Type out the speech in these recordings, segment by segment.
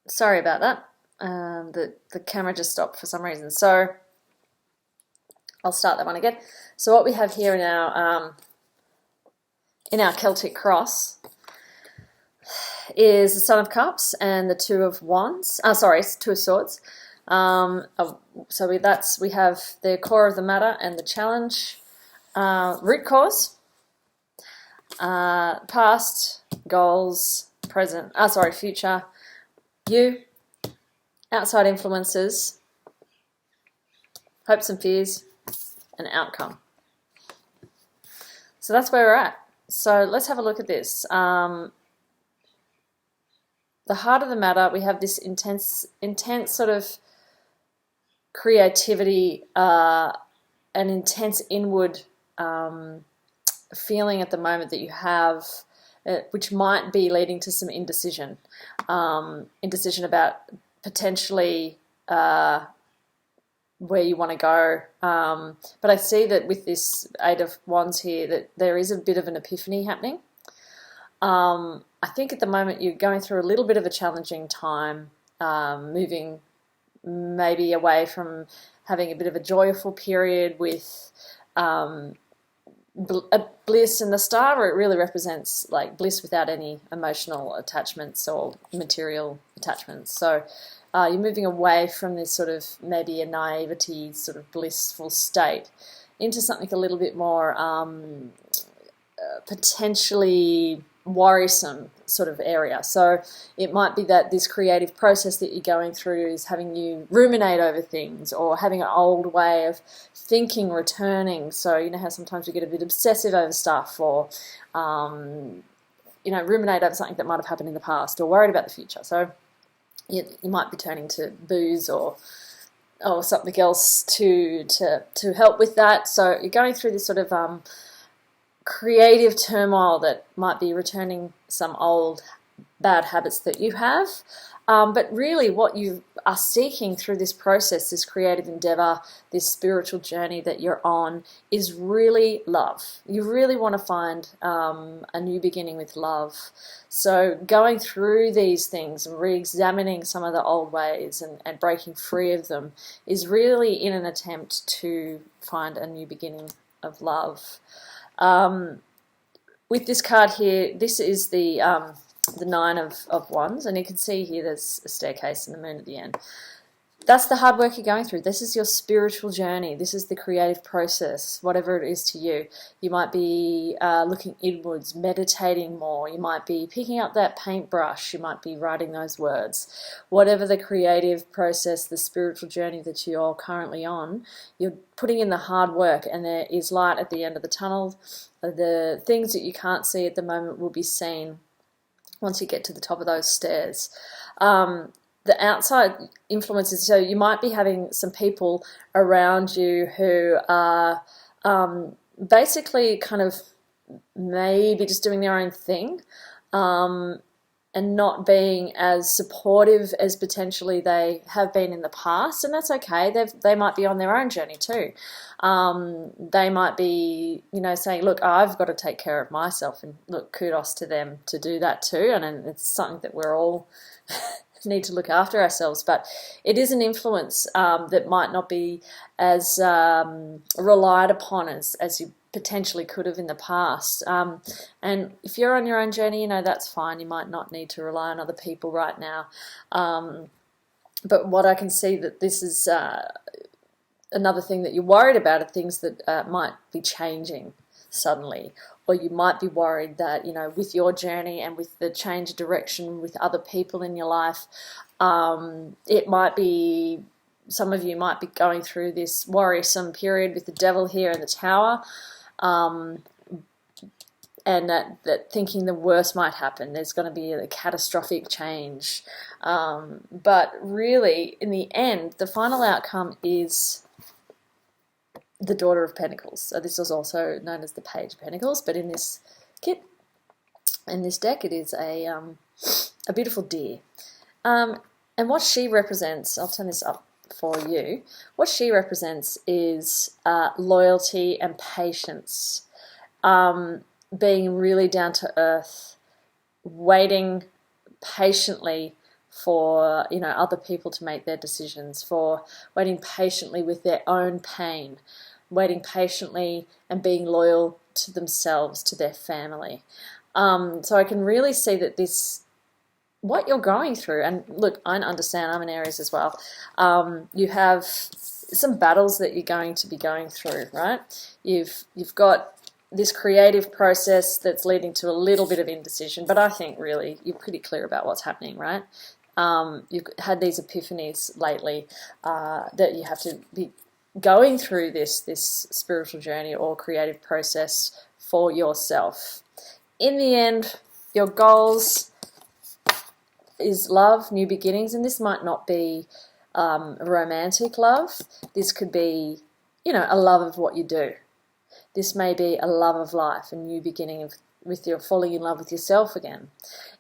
Sorry about that. The camera just stopped for some reason. So I'll start that one again. So what we have here in our Celtic cross is the Son of Cups and the Two of Wands. Two of Swords. So we have the core of the matter and the challenge, root cause, past, goals, present. Future, you, outside influences, hopes and fears, and outcome. So that's where we're at. So let's have a look at this. The heart of the matter, we have this intense sort of creativity, an intense inward feeling at the moment that you have, which might be leading to some indecision. Indecision about potentially where you want to go. But I see that with this Eight of Wands here, that there is a bit of an epiphany happening. I think at the moment you're going through a little bit of a challenging time, moving maybe away from having a bit of a joyful period with bliss, and the star, it really represents like bliss without any emotional attachments or material attachments. So you're moving away from this sort of maybe a naivety, sort of blissful state into something a little bit more potentially worrisome sort of area. So it might be that this creative process that you're going through is having you ruminate over things, or having an old way of thinking returning. So you know how sometimes we get a bit obsessive over stuff, or ruminate over something that might have happened in the past, or worried about the future. So you might be turning to booze or something else to help with that. So you're going through this sort of creative turmoil that might be returning some old bad habits that you have. But really what you are seeking through this process, this creative endeavor, this spiritual journey that you're on, is really love. You really want to find a new beginning with love. So going through these things and re-examining some of the old ways and breaking free of them is really in an attempt to find a new beginning of love. With this card here, this is the Nine of Wands, and you can see here there's a staircase and the moon at the end. That's the hard work you're going through. This is your spiritual journey. This is the creative process, whatever it is to you. You might be looking inwards, meditating more. You might be picking up that paintbrush. You might be writing those words. Whatever the creative process, the spiritual journey that you're currently on, you're putting in the hard work, and there is light at the end of the tunnel. The things that you can't see at the moment will be seen once you get to the top of those stairs. The outside influences, so you might be having some people around you who are basically kind of maybe just doing their own thing, and not being as supportive as potentially they have been in the past, and that's okay. They might be on their own journey too. They might be, saying, look, I've got to take care of myself, and look, kudos to them to do that too, and it's something that we're all need to look after ourselves. But it is an influence that might not be as relied upon as you potentially could have in the past. And if you're on your own journey, that's fine. You might not need to rely on other people right now. But what I can see that this is another thing that you're worried about, are things that might be changing suddenly, or you might be worried that with your journey and with the change of direction with other people in your life, it might be, some of you might be going through this worrisome period with the devil here in the tower, and that thinking the worst might happen. There's going to be a catastrophic change, but really in the end the final outcome is the Daughter of Pentacles. So this is also known as the Page of Pentacles, but in this kit, in this deck, it is a beautiful deer. And what she represents, I'll turn this up for you, what she represents is loyalty and patience, being really down to earth, waiting patiently for, you know, other people to make their decisions, for waiting patiently with their own pain, waiting patiently and being loyal to themselves, to their family. So I can really see that this, what you're going through, and look, I understand, I'm an Aries as well. You have some battles that you're going to be going through, right? You've got this creative process that's leading to a little bit of indecision, but I think really you're pretty clear about what's happening, right? You've had these epiphanies lately that you have to be going through this spiritual journey or creative process for yourself. In the end, your goals is love, new beginnings, and this might not be romantic love. This could be, you know, a love of what you do. This may be a love of life, a new beginning with your falling in love with yourself again.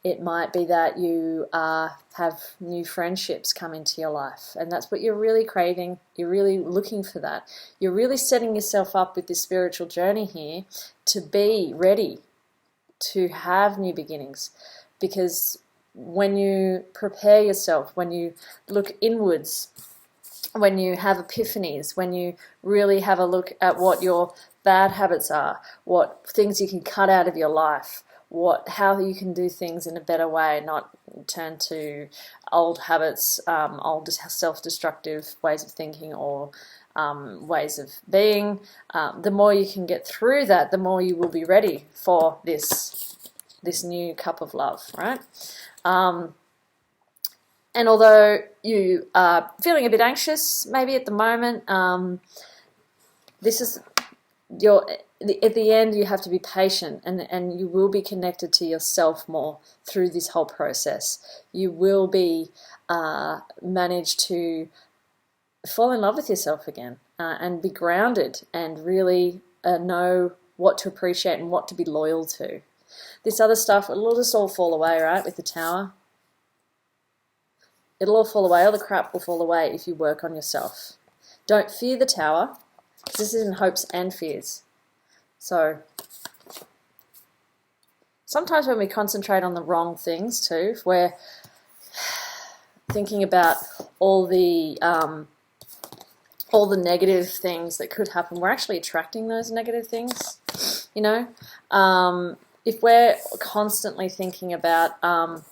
It might be that you have new friendships come into your life, and that's what you're really craving. You're really looking for that. You're really setting yourself up with this spiritual journey here to be ready to have new beginnings, because when you prepare yourself, when you look inwards, when you have epiphanies, when you really have a look at what your bad habits are, what things you can cut out of your life, how you can do things in a better way, not turn to old habits, old self-destructive ways of thinking or ways of being. The more you can get through that, the more you will be ready for this new cup of love, right? And although you are feeling a bit anxious maybe at the moment, this is at the end you have to be patient, and you will be connected to yourself more through this whole process. You will be manage to fall in love with yourself again and be grounded and really know what to appreciate and what to be loyal to. This other stuff, it'll just all fall away, right, with the Tower. It'll all fall away, all the crap will fall away if you work on yourself. Don't fear the Tower, because this is in hopes and fears. So sometimes when we concentrate on the wrong things too, if we're thinking about all the negative things that could happen, we're actually attracting those negative things, you know. If we're constantly thinking about oh,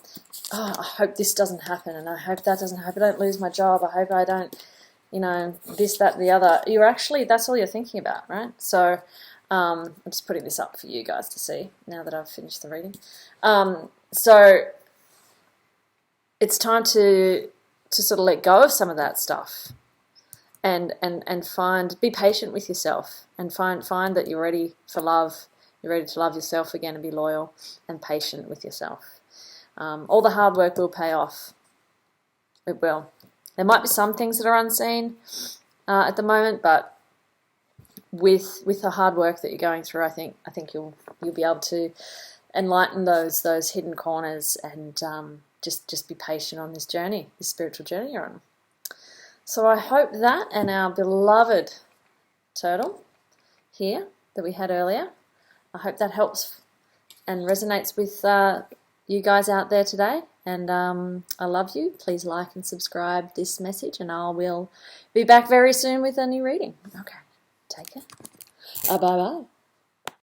I hope this doesn't happen, and I hope that doesn't happen, I don't lose my job, I hope I don't, you know, this, that, the other, you're actually, that's all you're thinking about, right? So I'm just putting this up for you guys to see now that I've finished the reading. So it's time to sort of let go of some of that stuff and be patient with yourself and find that you're ready for love. You're ready to love yourself again and be loyal and patient with yourself. All the hard work will pay off. It will. There might be some things that are unseen at the moment, but with the hard work that you're going through, I think you'll be able to enlighten those hidden corners and just be patient on this journey, this spiritual journey you're on. So I hope that, and our beloved turtle here that we had earlier, I hope that helps and resonates with you guys out there today. And I love you. Please like and subscribe this message, and I will be back very soon with a new reading. Okay, take care. Bye-bye.